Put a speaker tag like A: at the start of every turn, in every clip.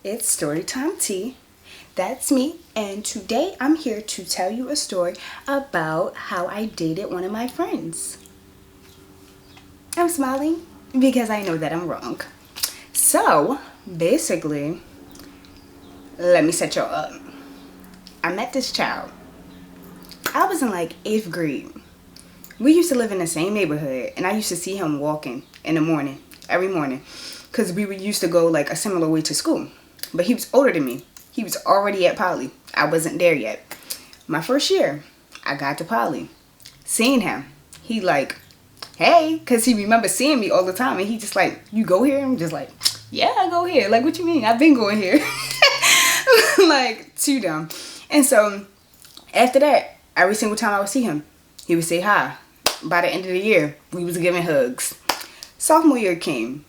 A: It's Storytime Tea. That's me, and today I'm here to tell you a story about how I dated one of my friends. I'm smiling because I know that I'm wrong. So, basically, let me set y'all up. I met this child. I was in like 8th grade. We used to live in the same neighborhood, and I used to see him walking in the morning, every morning, because we used to go like a similar way to school. But he was older than me. He was already at Poly. I wasn't there yet. My first year, I got to Poly. Seeing him, he like, hey, because he remember seeing me all the time, and he just like, you go here? I'm just like, yeah, I go here. Like, what you mean? I've been going here. Like, too dumb. And so, after that, every single time I would see him, he would say hi. By the end of the year, we was giving hugs. Sophomore year came,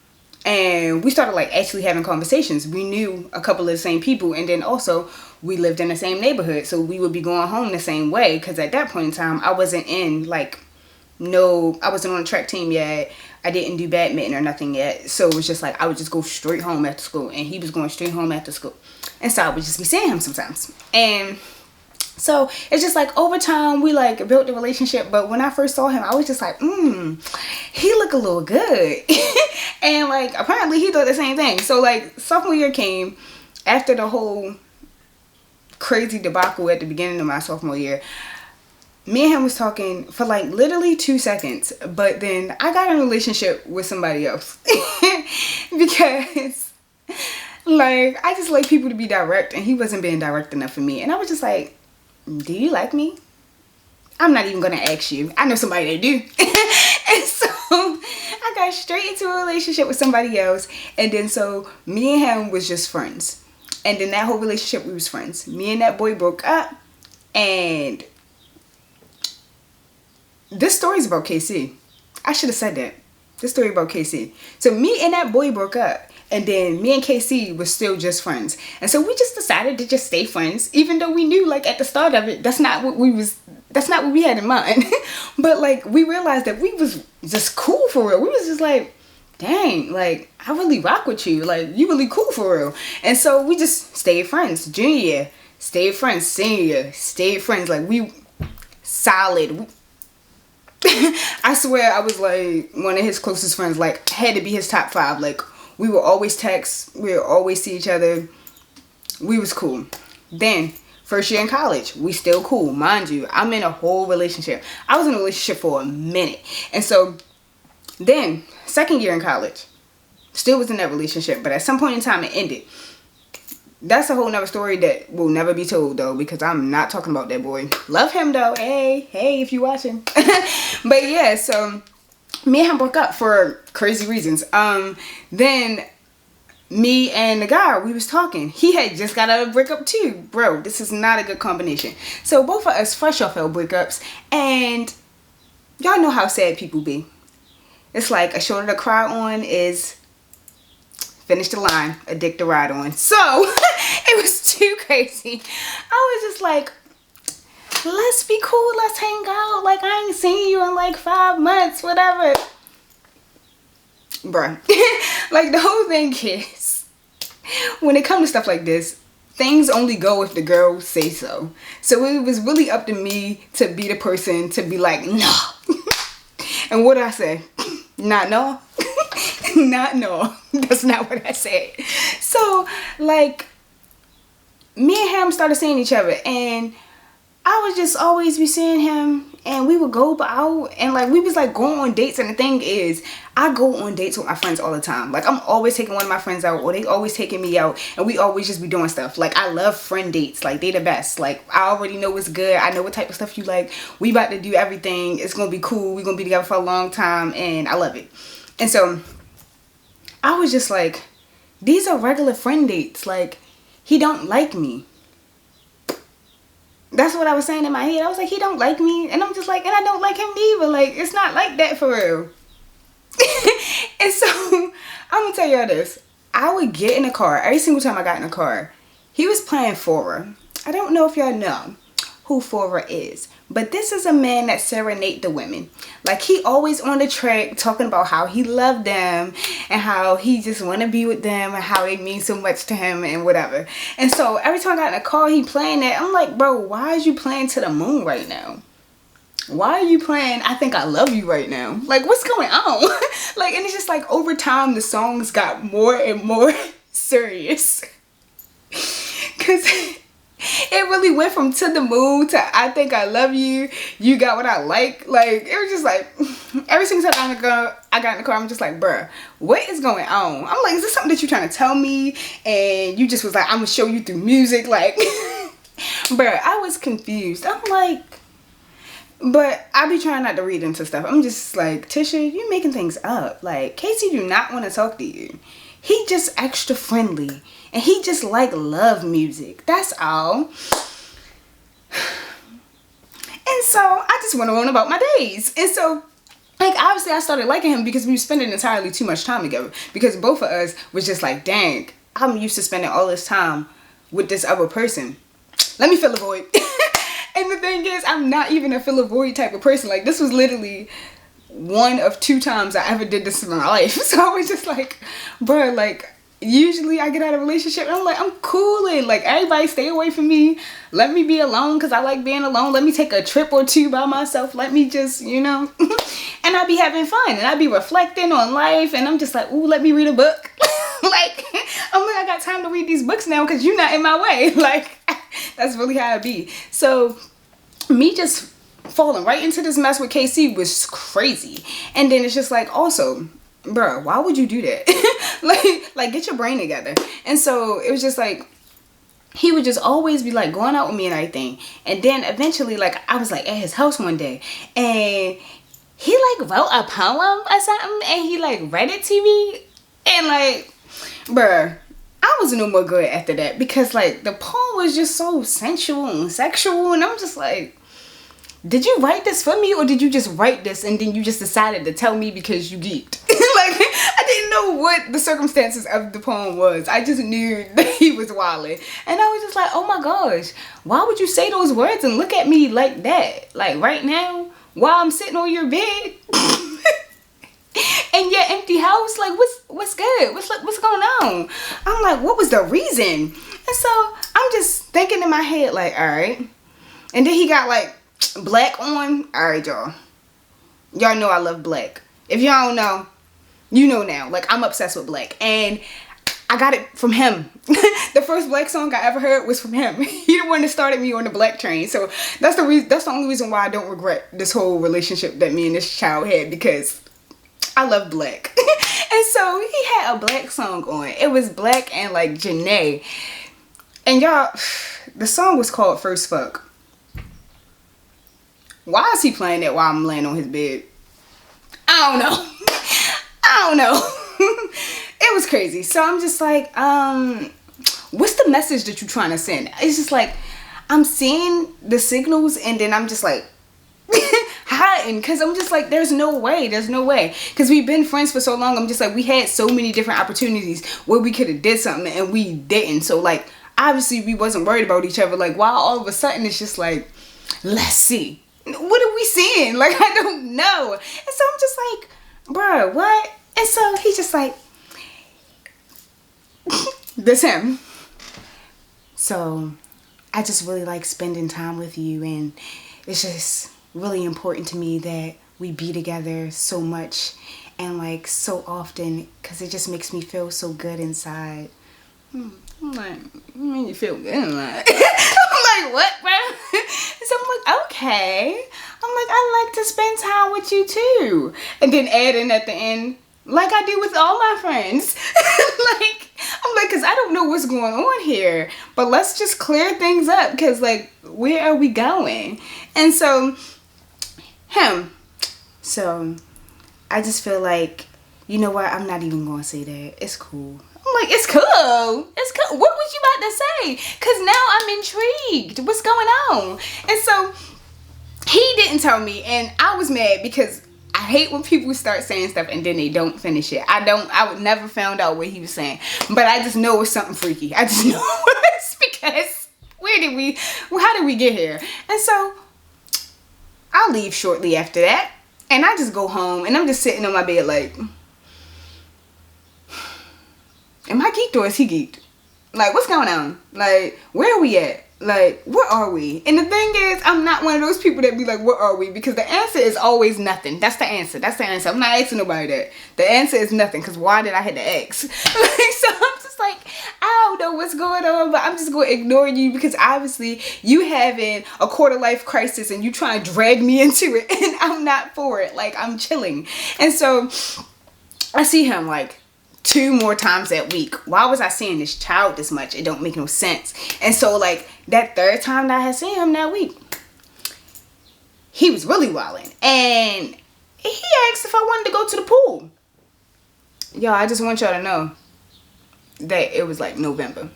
A: and we started like actually having conversations. We knew a couple of the same people, and then also we lived in the same neighborhood, so we would be going home the same way. Because at that point in time, I wasn't in like I wasn't on the track team yet. I didn't do badminton or nothing yet, so it was just like I would just go straight home after school, and he was going straight home after school, and so I would just be seeing him sometimes. And so it's just like over time we like built the relationship. But when I first saw him, I was just like, he look a little good. And like apparently he thought the same thing. So like sophomore year came, after the whole crazy debacle at the beginning of my sophomore year. Me and him was talking for like literally 2 seconds, but then I got in a relationship with somebody else. Because like I just like people to be direct, and he wasn't being direct enough for me. And I was just like, do you like me? I'm not even gonna ask you. I know somebody that do. And so I got straight into a relationship with somebody else. And then so me and him was just friends. And then that whole relationship, we was friends. Me and that boy broke up. And this story's about KC. I should have said that. This story about KC. So me and that boy broke up. And then me and KC was still just friends. And so we just decided to just stay friends. Even though we knew like at the start of it, that's not what we had in mind. But like we realized that we was just cool for real. We was just like, dang, like I really rock with you. Like you really cool for real. And so we just stayed friends. Junior year, stayed friends. Senior year, stayed friends. Like we solid. I swear I was like one of his closest friends. Like had to be his top 5. Like we would always text. We would always see each other. We was cool. Then, first year in college, we still cool. Mind you, I'm in a whole relationship. I was in a relationship for a minute. And so, then, second year in college, still was in that relationship. But at some point in time, it ended. That's a whole nother story that will never be told, though, because I'm not talking about that boy. Love him, though. Hey, if you watching. But yeah, so me and him broke up for crazy reasons. Then me and the guy, we was talking. He had just got out of a breakup too. Bro, this is not a good combination. So both of us fresh off our breakups, and y'all know how sad people be. It's like a shoulder to cry on is finish the line, a dick to ride on. So it was too crazy. I was just like, let's be cool, let's hang out. Like I ain't seen you in like 5 months, whatever. Bruh. Like the whole thing is, when it comes to stuff like this, things only go if the girl say so. So it was really up to me to be the person to be like, no. And what did I say? Not no. Not no. That's not what I said. So like me and him started seeing each other, and I would just always be seeing him, and we would go out, and like we was like going on dates. And the thing is, I go on dates with my friends all the time. Like I'm always taking one of my friends out, or they always taking me out, and we always just be doing stuff. Like I love friend dates. Like they the best. Like I already know what's good. I know what type of stuff you like. We about to do everything. It's gonna be cool. We're gonna be together for a long time, and I love it. And so I was just like, these are regular friend dates. Like he don't like me. That's what I was saying in my head. I was like, he don't like me. And I'm just like, and I don't like him either. Like, it's not like that for real. And so, I'm going to tell y'all this. I would get in a car. Every single time I got in a car, he was playing Fora. I don't know if y'all know. who Fora is. But this is a man that serenade the women. Like, he always on the track talking about how he loved them and how he just want to be with them and how they mean so much to him and whatever. And so every time I got in a car, he playing that. I'm like, bro, why is you playing To the Moon right now? Why are you playing I Think I Love You right now? Like, what's going on? Like, and it's just like over time the songs got more and more serious. Cause it really went from To the Moon to I Think I Love You, You Got What I Like. Like, it was just like, every single time I got in the car, I'm just like, bruh, what is going on? I'm like, is this something that you're trying to tell me? And you just was like, I'm gonna show you through music. Like, bruh, I was confused. I'm like, but I be trying not to read into stuff. I'm just like, Tisha, you making things up. Like, Casey do not want to talk to you. He just extra friendly. And he just like love music. That's all. And so I just went on about my days. And so, like, obviously I started liking him because we were spending entirely too much time together. Because both of us was just like, dang, I'm used to spending all this time with this other person. Let me fill a void. And the thing is, I'm not even a fill a void type of person. Like, this was literally one of 2 times I ever did this in my life. So I was just like, bro, like, usually I get out of a relationship and I'm like, I'm cooling. Like, everybody stay away from me. Let me be alone because I like being alone. Let me take a trip or 2 by myself. Let me just, you know. And I be having fun. And I be reflecting on life. And I'm just like, ooh, let me read a book. Like, I'm like, I got time to read these books now because you're not in my way. Like, that's really how it be. So, me just falling right into this mess with KC was crazy. And then it's just like, also, bro, why would you do that? like get your brain together. And so it was just like, he would just always be like going out with me and everything. And then eventually, like, I was like at his house one day and he like wrote a poem or something and he like read it to me. And like, bruh, I was no more good after that because like the poem was just so sensual and sexual. And I'm just like, did you write this for me or did you just write this and then you just decided to tell me because you geeked? Like, I didn't know what the circumstances of the poem was. I just knew that he was wilding. And I was just like, oh my gosh, why would you say those words and look at me like that? Like right now, while I'm sitting on your bed in your empty house, like what's good? What's going on? I'm like, what was the reason? And so I'm just thinking in my head, like, all right. And then he got like black on. All right, y'all. Y'all know I love black. If y'all don't know, you know now. Like, I'm obsessed with black. And I got it from him. The first black song I ever heard was from him. He the one that started me on the black train. So that's the reason. That's the only reason why I don't regret this whole relationship that me and this child had, because I love black. And so he had a black song on. It was black and like Janae. And y'all, the song was called First Fuck. Why is he playing that while I'm laying on his bed? I don't know. I don't know. It was crazy. So I'm just like, what's the message that you're trying to send? It's just like, I'm seeing the signals and then I'm just like hiding, because I'm just like, there's no way. Because we've been friends for so long. I'm just like, we had so many different opportunities where we could have did something and we didn't. So like, obviously we wasn't worried about each other. Like, why all of a sudden it's just like, let's see. What are we seeing? Like, I don't know. And so I'm just like, bro, what? And so he's just like, this him. So I just really like spending time with you, and it's just really important to me that we be together so much and like so often, because it just makes me feel so good inside. I'm like, you feel good? I'm like, what, bro? So I'm like, okay. I'm like, I like to spend time with you too. And then add in at the end, like I do with all my friends. Like, I'm like, because I don't know what's going on here. But let's just clear things up, because like, where are we going? And so, So, I just feel like, you know what? I'm not even going to say that. It's cool. I'm like, it's cool. It's cool. What was you about to say? Because now I'm intrigued. What's going on? And so, he didn't tell me, and I was mad because I hate when people start saying stuff and then they don't finish it. I would never found out what he was saying. But I just know it's something freaky. I just know it's because how did we get here? And so I'll leave shortly after that. And I just go home and I'm just sitting on my bed like, am I geeked or is he geeked? Like, what's going on? Like, where are we at? Like, what are we? And the thing is, I'm not one of those people that be like, what are we? Because the answer is always nothing. That's the answer. That's the answer. I'm not asking nobody that. The answer is nothing. Because why did I hit the X? Like, so I'm just like, I don't know what's going on, but I'm just going to ignore you because obviously you having a quarter life crisis and you trying to drag me into it and I'm not for it. Like, I'm chilling. And so I see him like 2 more times that week. Why was I seeing this child this much? It don't make no sense. And so like that 3rd time that I had seen him that week, he was really wilding. And he asked if I wanted to go to the pool. Y'all, I just want y'all to know that it was like November.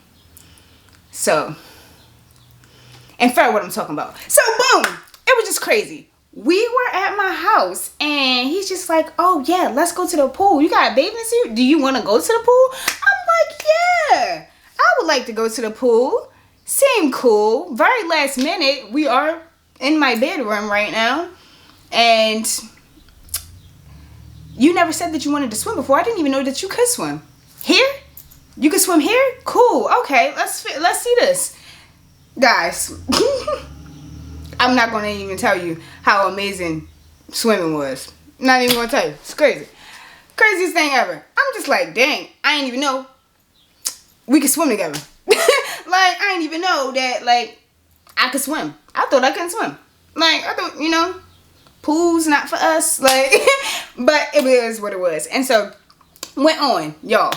A: So, and for what I'm talking about. So boom, it was just crazy. We were at my house and he's just like, oh yeah, let's go to the pool. You got a bathing suit? Do you want to go to the pool? I'm like, yeah, I would like to go to the pool. Seemed cool. Very last minute. We are in my bedroom right now. And you never said that you wanted to swim before. I didn't even know that you could swim. Here? You can swim here? Cool. Okay, let's see this. Guys. I'm not going to even tell you how amazing swimming was. Not even going to tell you. It's crazy. Craziest thing ever. I'm just like, dang, I didn't even know we could swim together. Like, I didn't even know that, like, I could swim. I thought I couldn't swim. Like, I thought, you know, pool's not for us. Like, but it was what it was. And so, went on, y'all.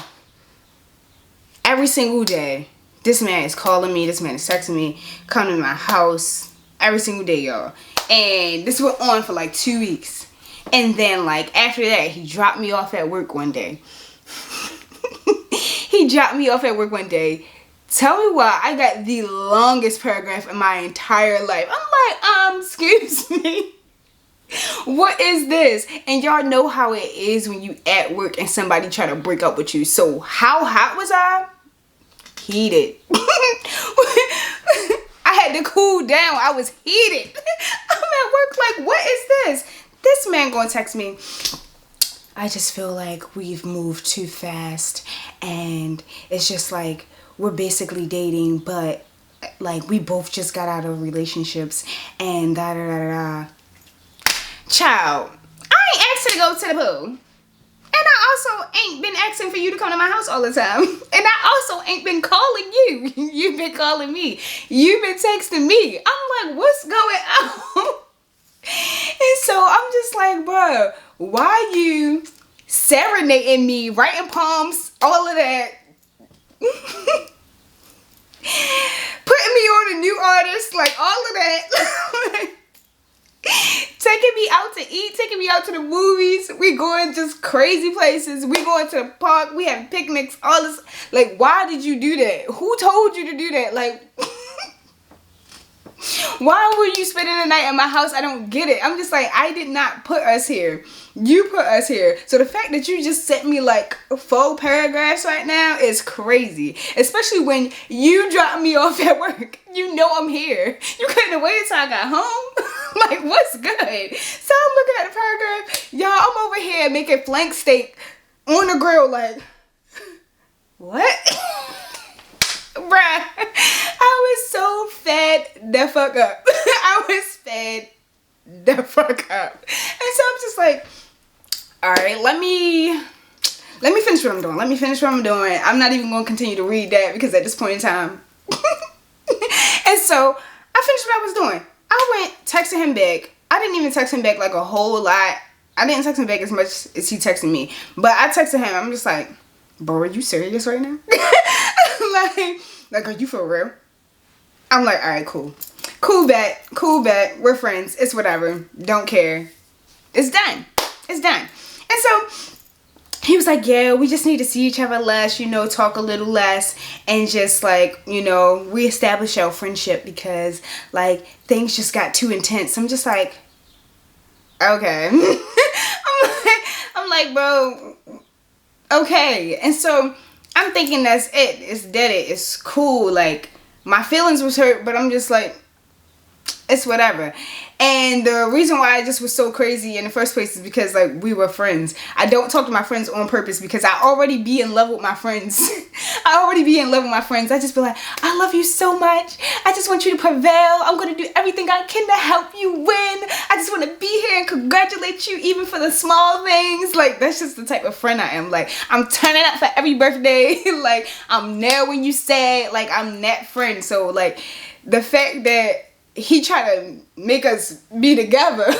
A: Every single day, this man is calling me. This man is texting me. Coming to my house. Every single day, y'all. And this went on for like 2 weeks. And then like after that, he dropped me off at work one day. He dropped me off at work one day. Tell me why I got the longest paragraph in my entire life. I'm like, excuse me. What is this? And y'all know how it is when you at work and somebody try to break up with you. So how hot was I? Heated. I had to cool down. I was heated. I'm at work like, what is this? This man gonna text me, I just feel like we've moved too fast and it's just like we're basically dating, but like we both just got out of relationships and da da da da. Child, I ain't asked to go to the pool. And I also ain't been asking for you to come to my house all the time. And I also ain't been calling you. You've been calling me. You've been texting me. I'm like, what's going on? And so I'm just like, bro, why you serenading me, writing poems, all of that? Putting me on a new artist, like all of that. Taking me out to eat, taking me out to the movies. We going just crazy places. We going to the park. We having picnics. All this. Like, why did you do that? Who told you to do that? Like, why were you spending the night at my house? I don't get it. I'm just like, I did not put us here. You put us here. So the fact that you just sent me like 4 paragraphs right now is crazy. Especially when you dropped me off at work. You know I'm here. You couldn't have waited till I got home. Like, what's good? So I'm looking at the paragraph. Y'all, I'm over here making flank steak on the grill like, what? Bruh, I was so fed the fuck up. I was fed the fuck up. And so I'm just like, all right, let me finish what I'm doing. Let me finish what I'm doing. I'm not even going to continue to read that because at this point in time. And so I finished what I was doing. I went texting him back. I didn't even text him back like a whole lot. I didn't text him back as much as he texted me. But I texted him. I'm just like, bro, are you serious right now? like, are you for real? I'm like, all right, cool. Cool bet. We're friends. It's whatever. Don't care. It's done. It's done. And so he was like, yeah, we just need to see each other less, you know, talk a little less and just like, you know, reestablish our friendship because like things just got too intense. I'm just like, okay. I'm like, bro, okay. And so I'm thinking that's it. It's dead. It's cool. Like, my feelings was hurt, but I'm just like, it's whatever. And the reason why I just was so crazy in the first place is because like we were friends. I don't talk to my friends on purpose because I already be in love with my friends. I just be like, I love you so much. I just want you to prevail. I'm going to do everything I can to help you win. I just want to be here and congratulate you even for the small things. Like, that's just the type of friend I am. Like, I'm turning up for every birthday. Like, I'm there when you say it. Like, I'm that friend. So like the fact that he tried to make us be together,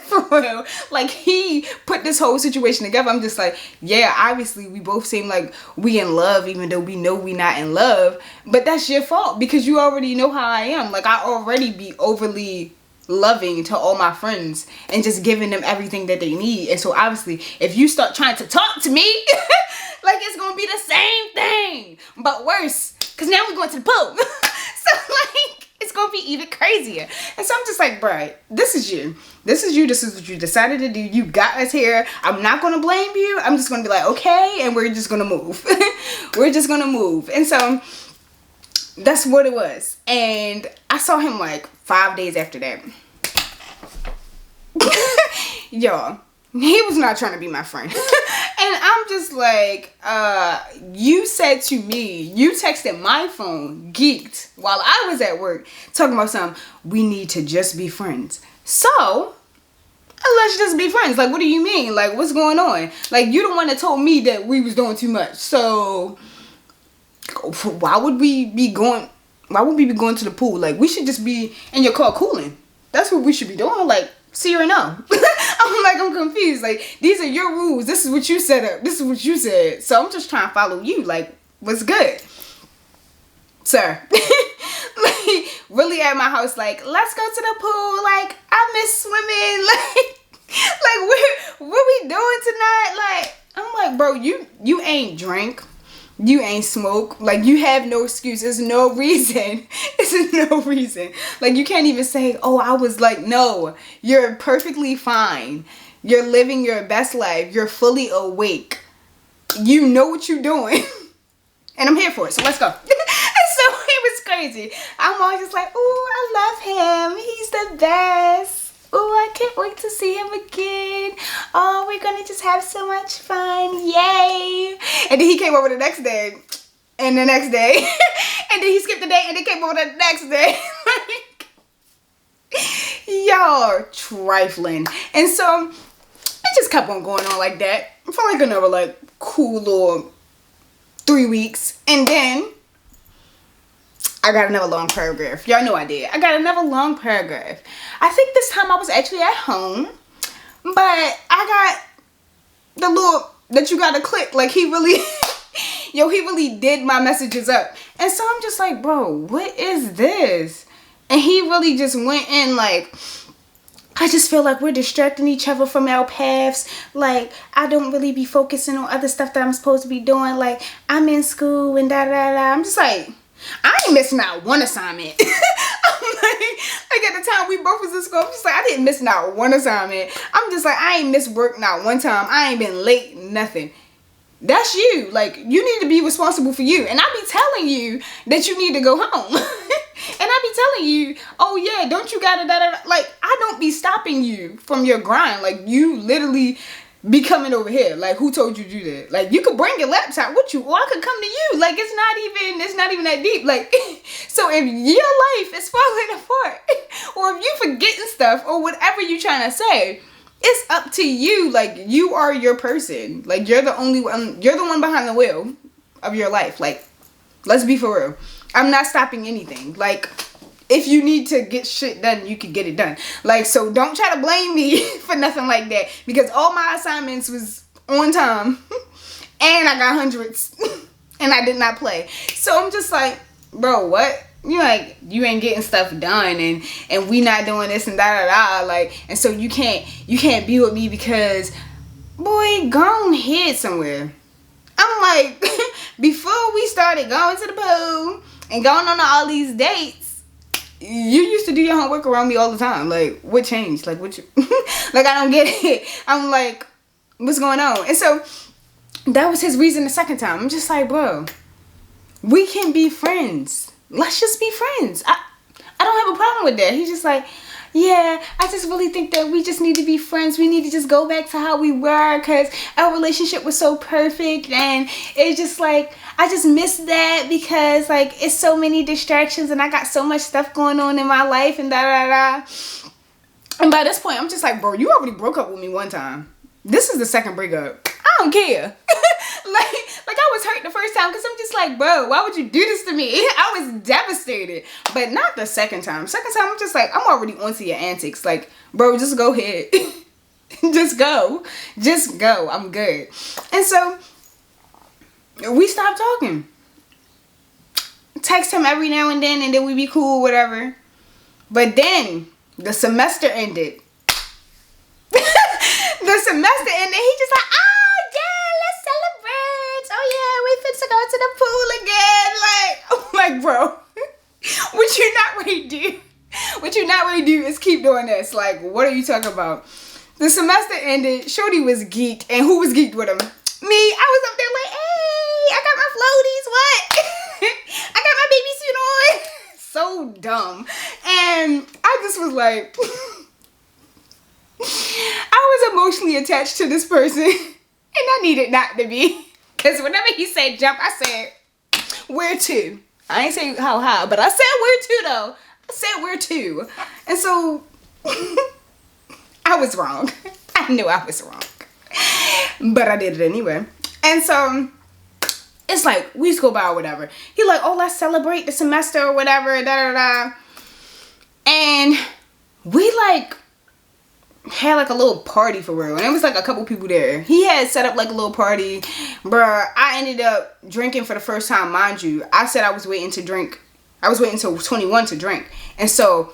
A: for real. Like, he put this whole situation together. I'm just like, yeah, obviously we both seem like we in love, even though we know we not in love. But that's your fault because you already know how I am. Like, I already be overly loving to all my friends and just giving them everything that they need. And so obviously, if you start trying to talk to me, like, it's gonna be the same thing, but worse. Because now we're going to the pool. So, like, it's gonna be even crazier. And so I'm just like, bruh, this is you. This is you. This is what you decided to do. You got us here. I'm not gonna blame you. I'm just gonna be like, okay, and we're just gonna move. We're just gonna move. And so that's what it was. And I saw him like 5 days after that. Y'all, he was not trying to be my friend. And I'm just like, you said to me, you texted my phone, geeked, while I was at work, talking about something, we need to just be friends. So, let's just be friends. Like, what do you mean? Like, what's going on? Like, you the one that told me that we was doing too much. So, why would we be going to the pool? Like, we should just be in your car cooling. That's what we should be doing. Like, see or no? I'm confused. Like, these are your rules. This is what you set up. This is what you said. So I'm just trying to follow you. Like, what's good? Sir. Like, really at my house, like, let's go to the pool. Like, I miss swimming. Like, what we doing tonight? Like, I'm like, bro, you ain't drink. You ain't smoke. Like, you have no excuse. There's no reason. There's no reason. Like, you can't even say, oh, I was like, no. You're perfectly fine. You're living your best life. You're fully awake. You know what you're doing. And I'm here for it. So let's go. And so it was crazy. I'm always just like, oh, I love him. He's the best. Oh, I can't wait to see him again. Oh, we're going to just have so much fun. Yay. And then he came over the next day. And the next day. And then he skipped the day and then came over the next day. Y'all trifling. And so it just kept on going on like that for like another like cool little 3 weeks. And then I got another long paragraph. Y'all know I did. I got another long paragraph. I think this time I was actually at home. But I got the little that you gotta click. Like, he really, he really did my messages up. And so I'm just like, bro, what is this? And he really just went in like, I just feel like we're distracting each other from our paths. Like, I don't really be focusing on other stuff that I'm supposed to be doing. Like, I'm in school and da-da-da. I'm just like, I ain't missing out one assignment. I'm like at the time we both was in school, I'm just like, I didn't miss out one assignment. I'm just like, I ain't missed work not one time. I ain't been late, nothing. That's you. Like, you need to be responsible for you. And I be telling you that you need to go home. And I be telling you, oh yeah, don't you gotta da-da-da. Like, I don't be stopping you from your grind. Like, you literally be coming over here. Like, who told you to do that? Like, you could bring your laptop with you, or I could come to you. Like, it's not even that deep. Like, so if your life is falling apart, or if you forgetting stuff, or whatever you trying to say, it's up to you. Like, you are your person. Like, you're the only one. You're the one behind the wheel of your life. Like, let's be for real. I'm not stopping anything. Like, if you need to get shit done, you can get it done. Like, so don't try to blame me for nothing like that. Because all my assignments was on time. And I got hundreds. And I did not play. So I'm just like, bro, what? You like, you ain't getting stuff done. And we not doing this and da-da-da. Like, and so you can't be with me because, boy, go on head somewhere. I'm like, before we started going to the pool and going on all these dates, you used to do your homework around me all the time. Like, what changed? Like, what you like, I don't get it. I'm like, what's going on? And so that was his reason the second time. I'm just like, bro, we can be friends. let's just be friends. I don't have a problem with that. He's just like, yeah, I just really think that we just need to be friends. We need to just go back to how we were because our relationship was so perfect. And it's just like, I just miss that because like it's so many distractions and I got so much stuff going on in my life and da da da. And by this point, I'm just like, bro, you already broke up with me one time. This is the second breakup. I don't care. like I was hurt the first time because I'm just like, bro, why would you do this to me? I was devastated. But not the second time. Second time, I'm just like, I'm already onto your antics. Like, bro, just go ahead. Just go. Just go. I'm good. And so, we stopped talking. Text him every now and then we be cool, whatever. But then, the semester ended. The semester ended. He just like, oh yeah, let's celebrate. Oh yeah, we fit to go to the pool again. Like, I'm like, bro, what you not really do? What you not really do is keep doing this. Like, what are you talking about? The semester ended. Shorty was geeked, and who was geeked with him? Me. I was up there like, hey, I got my floaties. What? I got my baby suit on. So dumb. And I just was like. I was emotionally attached to this person and I needed not to be because whenever he said jump, I said where to? I ain't say how high, but I said where to though. I said where to. And so I was wrong. I knew I was wrong, but I did it anyway. And so it's like weeks go by or whatever. He like, oh, let's celebrate the semester or whatever, da da da. And we like had like a little party for real, and it was like a couple people there. He had set up like a little party, bruh. I ended up drinking for the first time, mind you. I said I was waiting to drink. I was waiting until 21 to drink, and so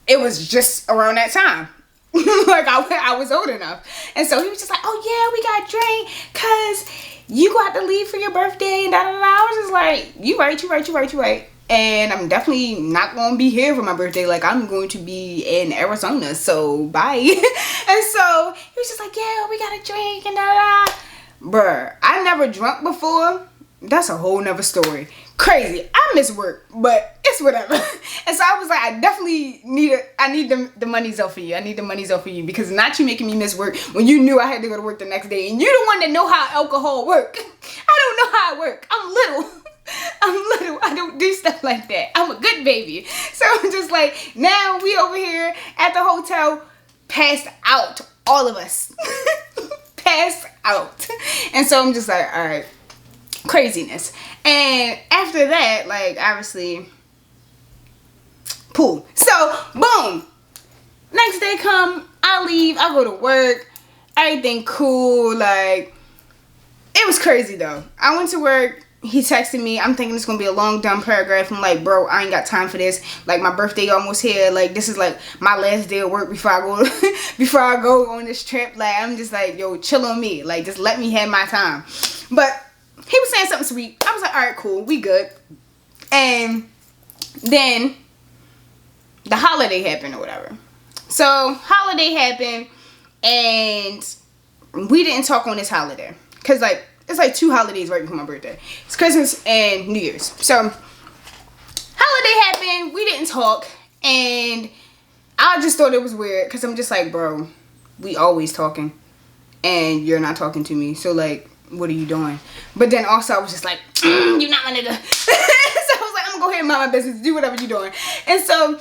A: it was just around that time. Like I was old enough, and so he was just like, "Oh yeah, we got drink, cause you got to leave for your birthday and da da da." I was just like, "You right." And I'm definitely not going to be here for my birthday. Like, I'm going to be in Arizona. So, bye. And so, he was just like, yeah, we got to drink and da-da. Bruh, I never drunk before. That's a whole nother story. Crazy. I miss work, but it's whatever. And so, I was like, I definitely need the money's up for you. I need the money's up for you. Because not you making me miss work when you knew I had to go to work the next day. And you're the one that know how alcohol work. I don't know how it work. I'm little. I don't do stuff like that. I'm a good baby. So I'm just like, now we over here at the hotel, passed out, all of us. Passed out. And so I'm just like, all right, craziness. And after that, like, obviously, pool. So, boom. Next day come, I leave, I go to work, everything cool. Like, it was crazy though. I went to work. He texted me. I'm thinking it's going to be a long, dumb paragraph. I'm like, bro, I ain't got time for this. Like, my birthday almost here. Like, this is like my last day of work before I go on this trip. Like, I'm just like, yo, chill on me. Like, just let me have my time. But he was saying something sweet. I was like, all right, cool. We good. And then the holiday happened or whatever. So, holiday happened. And we didn't talk on this holiday. Because, like, it's like 2 holidays right before my birthday. It's Christmas and New Year's. So, holiday happened. We didn't talk. And I just thought it was weird. Because I'm just like, bro, we always talking. And you're not talking to me. So, like, what are you doing? But then also I was just like, you're not one of the... So I was like, I'm going to go ahead and mind my business. Do whatever you're doing. And so,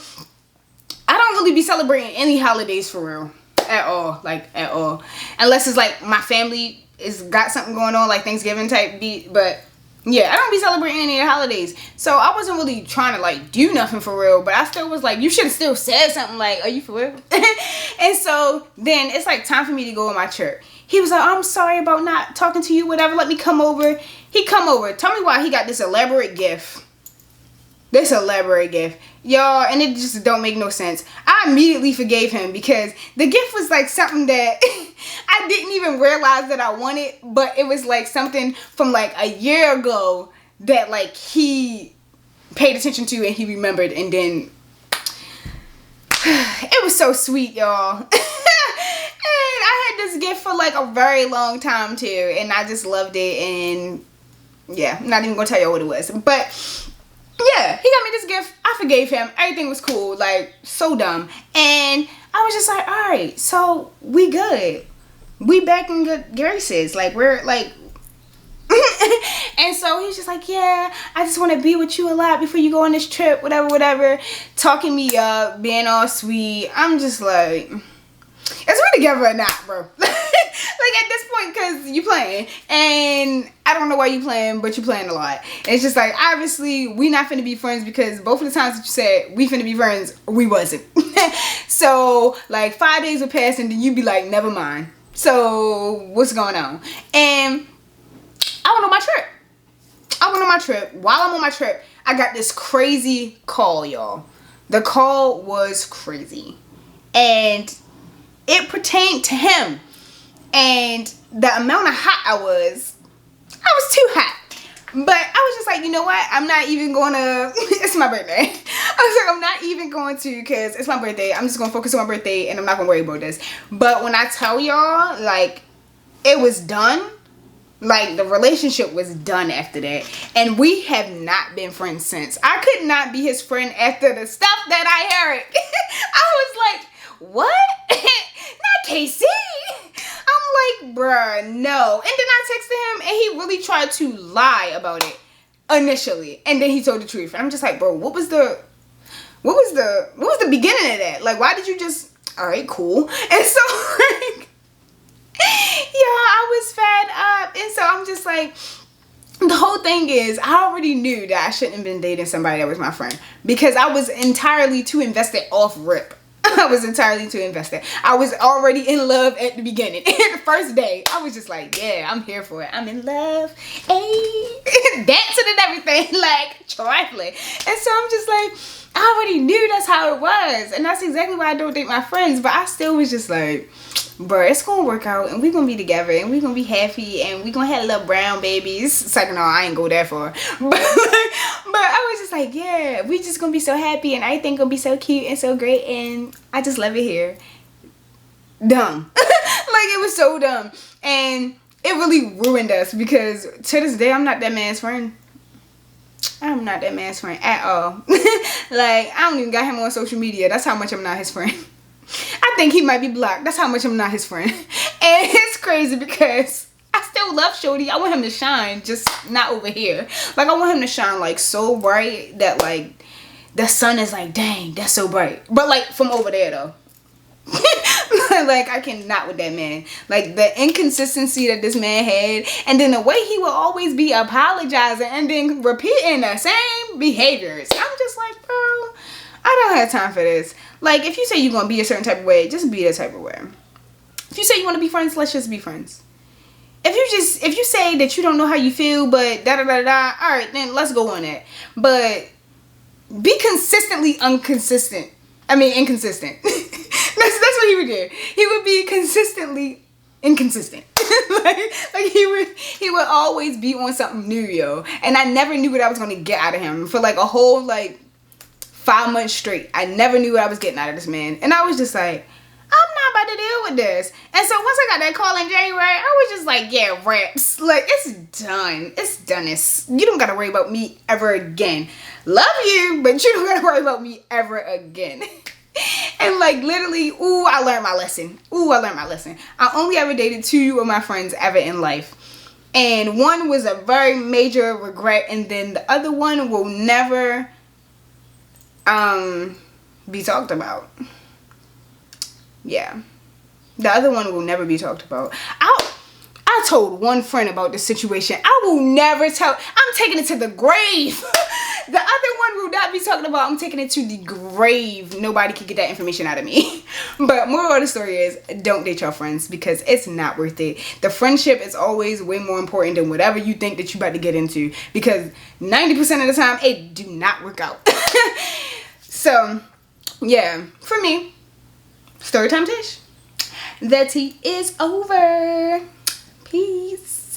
A: I don't really be celebrating any holidays for real. At all. Like, at all. Unless it's like my family... it's got something going on like Thanksgiving type beat, but yeah, I don't be celebrating any of the holidays, so I wasn't really trying to like do nothing for real, but I still was like, you should have still said something like, are you for real? And so then it's like time for me to go on my trip. He was like, I'm sorry about not talking to you, whatever, let me come over. He come over. Tell me why he got this elaborate gift. This elaborate gift, y'all, and it just don't make no sense. I immediately forgave him because the gift was like something that I didn't even realize that I wanted, but it was like something from like a year ago that like he paid attention to and he remembered, and then it was so sweet, y'all. And I had this gift for like a very long time too, and I just loved it. And yeah, I'm not even gonna tell y'all what it was, but Yeah, he got me this gift. I forgave him. Everything was cool. Like, so dumb. And I was just like, all right, so we good. We back in good graces. Like, we're like... And so he's just like, yeah, I just want to be with you a lot before you go on this trip, whatever, whatever. Talking me up, being all sweet. I'm just like... Is we together or not, bro? Like at this point, because you playing, and I don't know why you playing, but you playing a lot. And it's just like, obviously we not finna be friends, because both of the times that you said we finna be friends, we wasn't. So like 5 days would pass and then you'd be like, never mind. So what's going on? And I went on my trip. While I'm on my trip, I got this crazy call, y'all. The call was crazy, and it pertained to him. And the amount of hot I was too hot. But I was just like, you know what? I'm not even going to, it's my birthday. I was like, I'm not even going to, because it's my birthday. I'm just going to focus on my birthday, and I'm not going to worry about this. But when I tell y'all, like, it was done. Like, the relationship was done after that. And we have not been friends since. I could not be his friend after the stuff that I heard. I was like, what? Not KC. I'm like, bruh, no. And then I texted him, and he really tried to lie about it initially, and then he told the truth. And I'm just like, bro, what was the beginning of that? Like, why did you just, all right, cool. And so like, yeah, I was fed up. And so I'm just like, the whole thing is, I already knew that I shouldn't have been dating somebody that was my friend, because I was entirely too invested off rip. I was entirely too invested. I was already in love at the beginning. The first day, I was just like, yeah, I'm here for it. I'm in love. Hey. Dancing and everything, like trifling. And so I'm just like, I already knew that's how it was. And that's exactly why I don't date my friends. But I still was just like, bro, it's gonna work out, and we're gonna be together, and we're gonna be happy, and we're gonna have little brown babies. It's like, no, I ain't go that far. But I was just like, yeah, we just gonna be so happy, and everything gonna be so cute and so great, and I just love it here. Dumb. Like, it was so dumb. And it really ruined us, because to this day, I'm not that man's friend. I'm not that man's friend at all. Like, I don't even got him on social media. That's how much I'm not his friend. I think he might be blocked. That's how much I'm not his friend. And it's crazy, because I still love Shorty. I want him to shine, just not over here. Like, I want him to shine, like, so bright that, like, the sun is like, dang, that's so bright. But, like, from over there, though. Like, I cannot with that man. Like, the inconsistency that this man had, and then the way he will always be apologizing and then repeating the same behaviors. I'm just like, bro, I don't have time for this. Like, if you say you're gonna be a certain type of way, just be that type of way. If you say you want to be friends, let's just be friends. If you say that you don't know how you feel, but da da da da, all right, then let's go on it. But be consistently inconsistent. That's what he would do. He would be consistently inconsistent. like he would always be on something new, yo. And I never knew what I was gonna get out of him for like a whole like 5 months straight. I never knew what I was getting out of this man. And I was just like, I'm not about to deal with this. And so once I got that call in January, I was just like, yeah, raps. Like, it's done. It's done. You don't gotta worry about me ever again. Love you, but you don't gotta worry about me ever again. And like literally, ooh, I learned my lesson. I only ever dated 2 of my friends ever in life. And one was a very major regret, and then the other one will never be talked about. Yeah. The other one will never be talked about. I told one friend about this situation. I will never tell. I'm taking it to the grave. The other one will not be talking about. I'm taking it to the grave. Nobody can get that information out of me. But moral of the story is, don't date your friends, because it's not worth it. The friendship is always way more important than whatever you think that you're about to get into, because 90% of the time it do not work out. So yeah, for me, story time Tish. The tea is over. Peace.